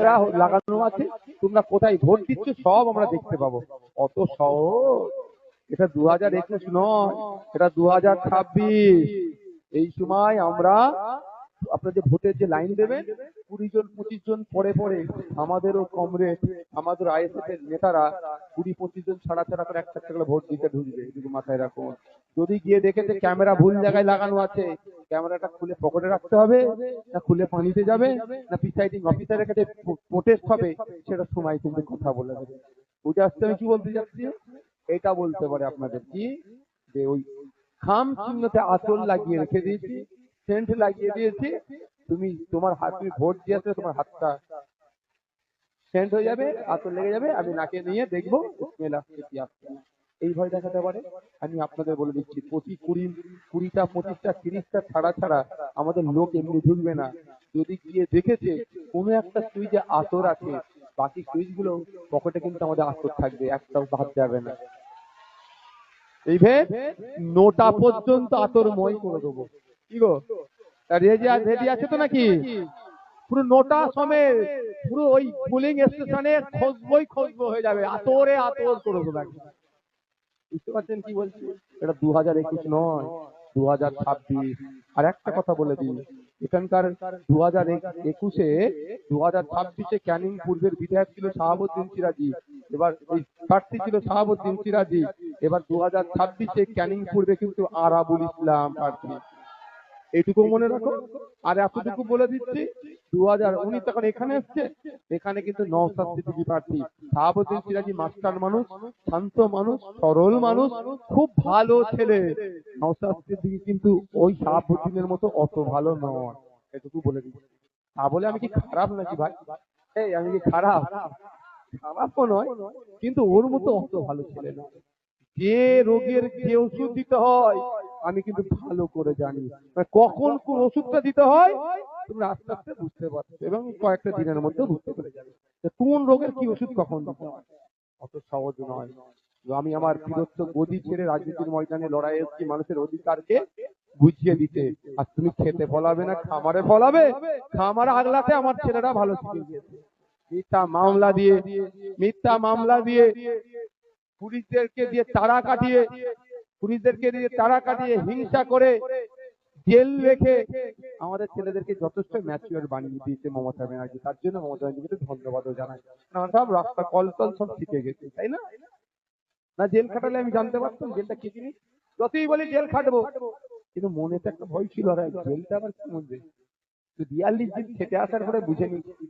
Camera লাগানো আছে, তোমরা কোথায় ভোট দিচ্ছ সব আমরা দেখতে পাবো। অত সহজ? এটা 2021 নয়, এটা 2026। এই সময় আমরা আপনার যে ভোটের যে লাইন দেবেন, 20 জন 25 জন পরে পরে আমাদেরও কমরেড, আমাদের আইএসএফ এর নেতারা 20-25 জন ছাড়া ছাড়া করে একটা একটা করে ভোট দিতে ঢুকবে, এটুকু মাথায় রাখুন। যদি গিয়ে দেখেছে ক্যামেরা ভুল জায়গায় লাগানো আছে, ক্যামেরাটা খুলে পকেটে রাখতে হবে, না খুলে পানিতে যাবে, না প্রিসাইডিং অফিসারের কাছে প্রোটেস্ট হবে, সেটা সময় কিন্তু কথা বলে দেবে। বুঝে আসতে আমি কি বলতে যাচ্ছি? এটা বলতে পারে আপনাদের কি, যে ওই খাম চিহ্নতে আঁচল লাগিয়ে রেখে দিয়েছি, সেন্ট লাগিয়ে দিয়েছি, তুমি তোমার হাত, তুমি ভোট দিয়ে আসলে তোমার হাতটা সেন্ট হয়ে যাবে, আঁচল লেগে যাবে, আমি নাকে নিয়ে দেখবো স্মেল আসছে কি আসছে না। এই ভয় দেখাতে পারে। আমি আপনাদের বলে দিচ্ছি, প্রতি 20টা 25টা 30টা ছাড়া ছাড়া আমাদের লোক এমনি ঢুকবে না। যদি গিয়ে দেখেছে কোনো একটা সুইচে আতর আছে, বাকি সুইচ গুলো পকেটে কিন্তু আমাদের আতর থাকবে, একটাও বাদ যাবে না। এই ভেদ 9টা পর্যন্ত আতরময় করে দেবো। কি গো, রেডি আছে তো নাকি? পুরো 9টা সময় পুরো ওই পুলিং স্টেশনে খসবো হয়ে যাবে, আতরে আতর করে দেবো। বুঝতে পারছেন কি বলছি? এটা 2021 নয়, 2026। আর একটা কথা বলে দিই, এখানকার 2021-এ 2026-এ ক্যানিং পূর্বের বিধায়ক ছিল শাহাবুদ্দিন সিরাজি, এবার ওই প্রার্থী ছিল শাহাবুদ্দিন সিরাজি। এবার 2026-এ ক্যানিং পূর্বে কিন্তু আরাবুল ইসলাম প্রার্থী, এইটুকু মনে রাখো। আর এতটুকু বলে দিচ্ছি, 2019 তখন এখানে এসছে, এখানে কিন্তু নওশাদ সিদ্দিকী প্রার্থী। শাহাবুদ্দিন সিরাজি মাস্টার মানুষ, শান্ত মানুষ, সরল মানুষ, খুব ভালো ছেলে। নওশাদ সিদ্দিকী কিন্তু ওই শাহাবুদ্দিনের মতো অত ভালো নয়, এটুকু বলে দিচ্ছি। তা বলে আমি কি খারাপ নাকি ভাই? এই আমি কি খারাপ? খারাপও নয়, কিন্তু ওর মতো অত ভালো ছেলে না। যে রোগের যে ওষুধ দিতে হয় আমি কিন্তু ভালো করে জানি, কখন কোন ওষুধটা দিতে হয় তুমি আস্তে আস্তে বুঝতে পারছো, এবং কয়েকটা দিনের মধ্যে বুঝতে পেরে যাবে কোন রোগের কি ওষুধ কখন দিতে হয়। অত সহজ নয়। আমি আমার বীরত্ব গদি ছেড়ে রাজনীতির ময়দানে লড়াই এসেছি মানুষের অধিকারকে বুঝিয়ে দিতে। আর তুমি খেতে ফলাবে না খামারে ফলাবে, খামার আগলাতে আমার ছেলেরা ভালো শিখে গিয়েছে। মিথ্যা মামলা দিয়ে পুলিশদেরকে দিয়ে তাড়া কাটিয়ে হিংসা করে জেল রেখে আমাদের ছেলেদেরকে যথেষ্ট ম্যাচিওর বানিয়ে দিয়েছে মমতা ব্যানার্জি। তার জন্য মমতা ব্যানার্জিকে ধন্যবাদও জানাই। সব রাস্তা কল সব শিখে গেছে, তাই না? না জেল খাটালে আমি জানতে পারতাম জেলটা কি জিনিস? যতই বলি জেল খাটবো, কিন্তু মনে তো একটা ভয় ছিল, জেলটা আবার কি মধ্যে 42 দিন খেটে আসার পরে বুঝে নিচ্ছি